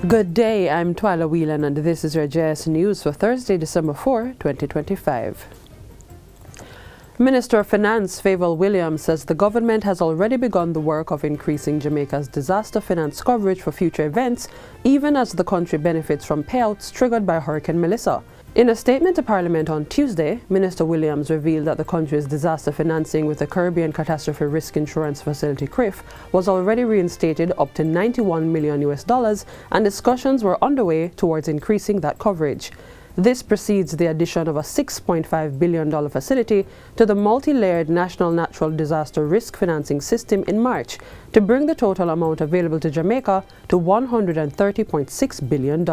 Good day, I'm Twyla Whelan and this is your JIS News for Thursday, December 4, 2025. Minister of Finance Favour Williams says the government has already begun the work of increasing Jamaica's disaster finance coverage for future events, even as the country benefits from payouts triggered by Hurricane Melissa. In a statement to Parliament on Tuesday, Minister Williams revealed that the country's disaster financing with the Caribbean Catastrophe Risk Insurance Facility (CRIF) was already reinstated up to $91 million, and discussions were underway towards increasing that coverage. This precedes the addition of a $6.5 billion facility to the multi-layered National Natural Disaster Risk Financing System in March to bring the total amount available to Jamaica to $130.6 billion.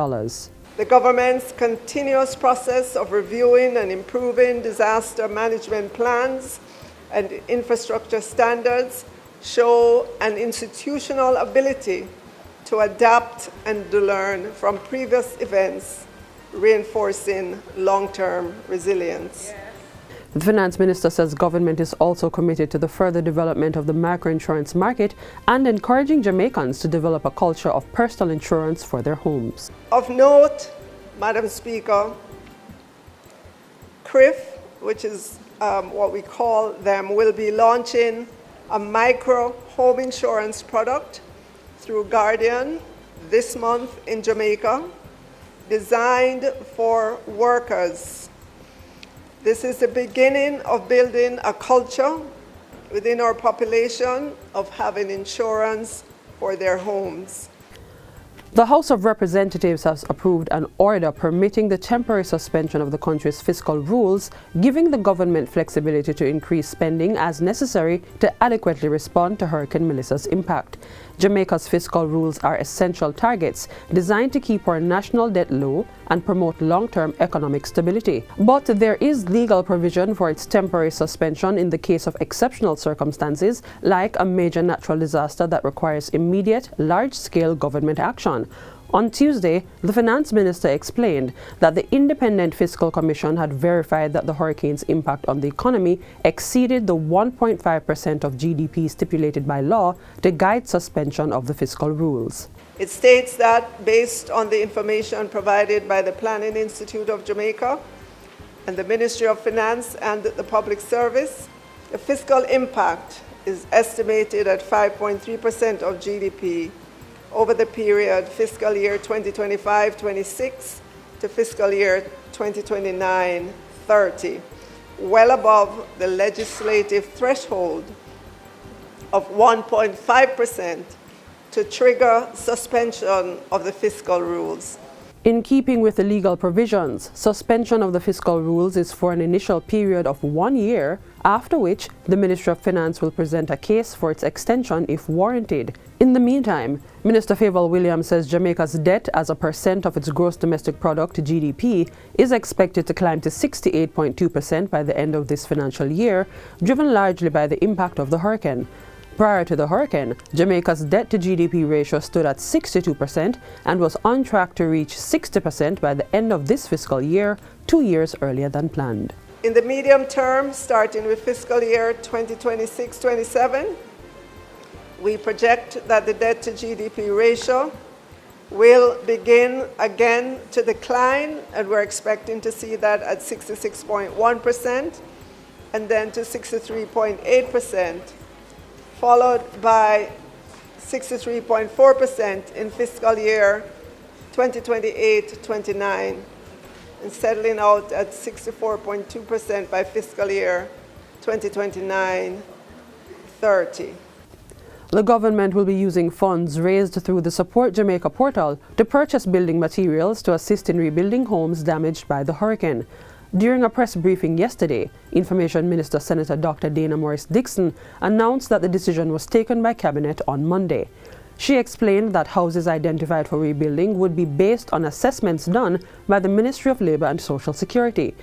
The government's continuous process of reviewing and improving disaster management plans and infrastructure standards show an institutional ability to adapt and to learn from previous events, reinforcing long-term resilience. The Finance Minister says government is also committed to the further development of the microinsurance market and encouraging Jamaicans to develop a culture of personal insurance for their homes. Of note, Madam Speaker, CRIF, which is what we call them, will be launching a micro home insurance product through Guardian this month in Jamaica, designed for workers. This is the beginning of building a culture within our population of having insurance for their homes. The House of Representatives has approved an order permitting the temporary suspension of the country's fiscal rules, giving the government flexibility to increase spending as necessary to adequately respond to Hurricane Melissa's impact. Jamaica's fiscal rules are essential targets designed to keep our national debt low and promote long-term economic stability. But there is legal provision for its temporary suspension in the case of exceptional circumstances, like a major natural disaster that requires immediate, large-scale government action. On Tuesday, the Finance Minister explained that the Independent Fiscal Commission had verified that the hurricane's impact on the economy exceeded the 1.5% of GDP stipulated by law to guide suspension of the fiscal rules. It states that based on the information provided by the Planning Institute of Jamaica and the Ministry of Finance and the Public Service, the fiscal impact is estimated at 5.3% of GDP over the period fiscal year 2025-26 to fiscal year 2029-30, well above the legislative threshold of 1.5% to trigger suspension of the fiscal rules. In keeping with the legal provisions, suspension of the fiscal rules is for an initial period of 1 year, after which the Ministry of Finance will present a case for its extension if warranted. In the meantime, Minister Favour Williams says Jamaica's debt as a percent of its gross domestic product to GDP is expected to climb to 68.2% by the end of this financial year, driven largely by the impact of the hurricane. Prior to the hurricane, Jamaica's debt-to-GDP ratio stood at 62% and was on track to reach 60% by the end of this fiscal year, 2 years earlier than planned. In the medium term, starting with fiscal year 2026-27, we project that the debt-to-GDP ratio will begin again to decline, and we're expecting to see that at 66.1% and then to 63.8%. Followed by 63.4% in fiscal year 2028-29, and settling out at 64.2% by fiscal year 2029-30. The government will be using funds raised through the Support Jamaica portal to purchase building materials to assist in rebuilding homes damaged by the hurricane. During a press briefing yesterday, Information Minister Senator Dr. Dana Morris Dixon announced that the decision was taken by Cabinet on Monday. She explained that houses identified for rebuilding would be based on assessments done by the Ministry of Labour and Social Security.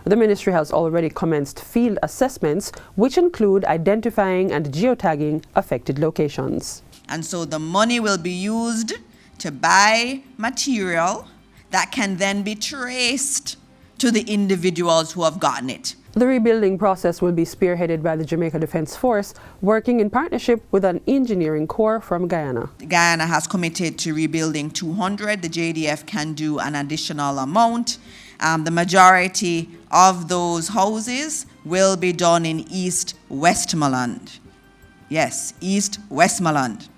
The ministry has already commenced field assessments, which include identifying and geotagging affected locations. And so the money will be used to buy material that can then be traced to the individuals who have gotten it. The rebuilding process will be spearheaded by the Jamaica Defence Force, working in partnership with an engineering corps from Guyana. Guyana has committed to rebuilding 200. The JDF can do an additional amount. The majority of those houses will be done in East Westmoreland. Yes, East Westmoreland.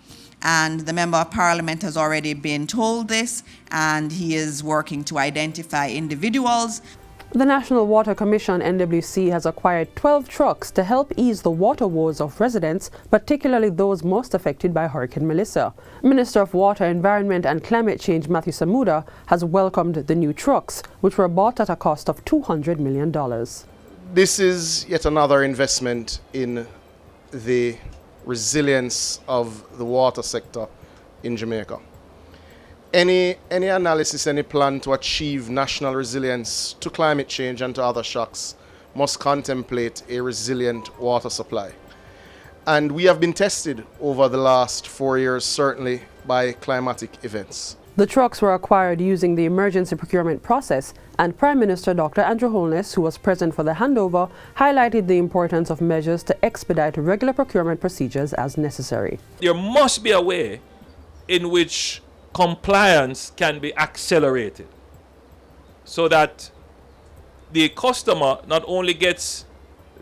And the Member of Parliament has already been told this, and he is working to identify individuals. The National Water Commission, NWC, has acquired 12 trucks to help ease the water woes of residents, particularly those most affected by Hurricane Melissa. Minister of Water, Environment and Climate Change Matthew Samuda has welcomed the new trucks, which were bought at a cost of $200 million. This is yet another investment in the resilience of the water sector in Jamaica. Any analysis, any plan to achieve national resilience to climate change and to other shocks must contemplate a resilient water supply. And we have been tested over the last 4 years, certainly, by climatic events. The trucks were acquired using the emergency procurement process, and Prime Minister Dr. Andrew Holness, who was present for the handover, highlighted the importance of measures to expedite regular procurement procedures as necessary. There must be a way in which compliance can be accelerated so that the customer not only gets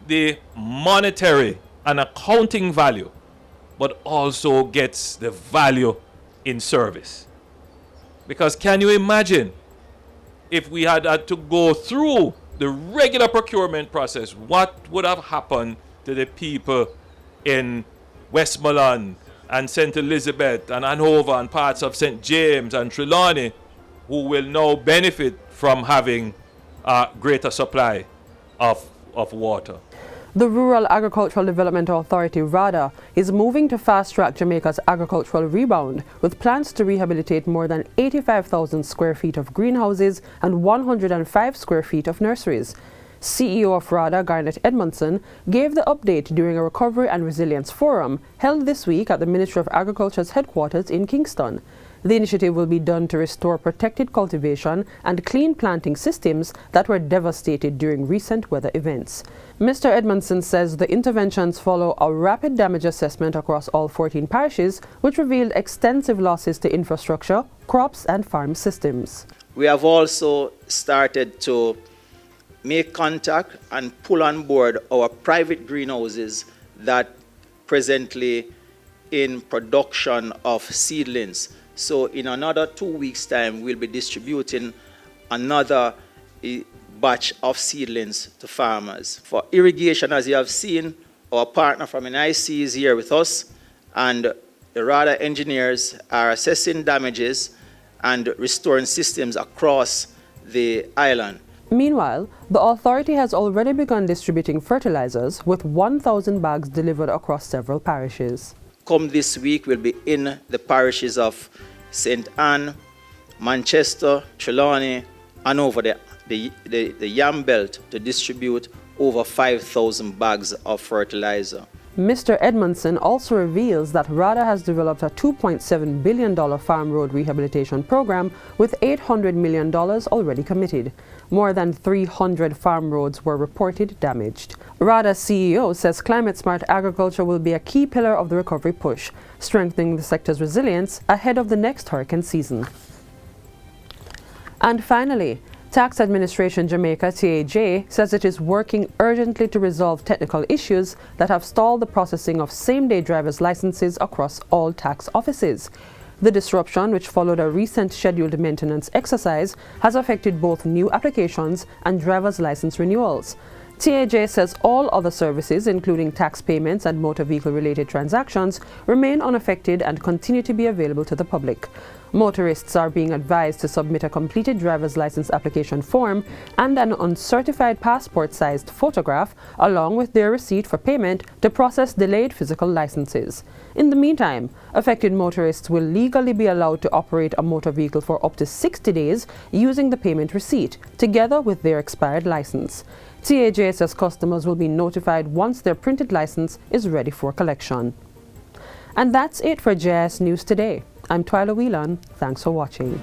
the monetary and accounting value, but also gets the value in service. Because can you imagine if we had to go through the regular procurement process, what would have happened to the people in Westmoreland and St. Elizabeth and Hanover and parts of St. James and Trelawney, who will now benefit from having a greater supply of water? The Rural Agricultural Development Authority, RADA, is moving to fast-track Jamaica's agricultural rebound with plans to rehabilitate more than 85,000 square feet of greenhouses and 105 square feet of nurseries. CEO of RADA, Garnet Edmondson, gave the update during a Recovery and Resilience Forum held this week at the Ministry of Agriculture's headquarters in Kingston. The initiative will be done to restore protected cultivation and clean planting systems that were devastated during recent weather events. Mr. Edmondson says the interventions follow a rapid damage assessment across all 14 parishes, which revealed extensive losses to infrastructure, crops and farm systems. We have also started to make contact and pull on board our private greenhouses that presently in production of seedlings. So in another 2 weeks' time, we'll be distributing another batch of seedlings to farmers. For irrigation, as you have seen, our partner from NIC is here with us, and the RADA engineers are assessing damages and restoring systems across the island. Meanwhile, the authority has already begun distributing fertilizers, with 1,000 bags delivered across several parishes. Come this week, we'll be in the parishes of St. Anne, Manchester, Trelawney, and over the Yam Belt to distribute over 5,000 bags of fertilizer. Mr. Edmondson also reveals that RADA has developed a $2.7 billion farm road rehabilitation program with $800 million already committed. More than 300 farm roads were reported damaged. RADA's CEO says climate-smart agriculture will be a key pillar of the recovery push, strengthening the sector's resilience ahead of the next hurricane season. And finally, Tax Administration Jamaica, TAJ, says it is working urgently to resolve technical issues that have stalled the processing of same-day driver's licenses across all tax offices. The disruption, which followed a recent scheduled maintenance exercise, has affected both new applications and driver's license renewals. TAJ says all other services, including tax payments and motor vehicle-related transactions, remain unaffected and continue to be available to the public. Motorists are being advised to submit a completed driver's license application form and an uncertified passport-sized photograph, along with their receipt for payment, to process delayed physical licenses. In the meantime, affected motorists will legally be allowed to operate a motor vehicle for up to 60 days using the payment receipt, together with their expired license. TAJ says customers will be notified once their printed license is ready for collection. And that's it for JIS News Today. I'm Twyla Whelan. Thanks for watching.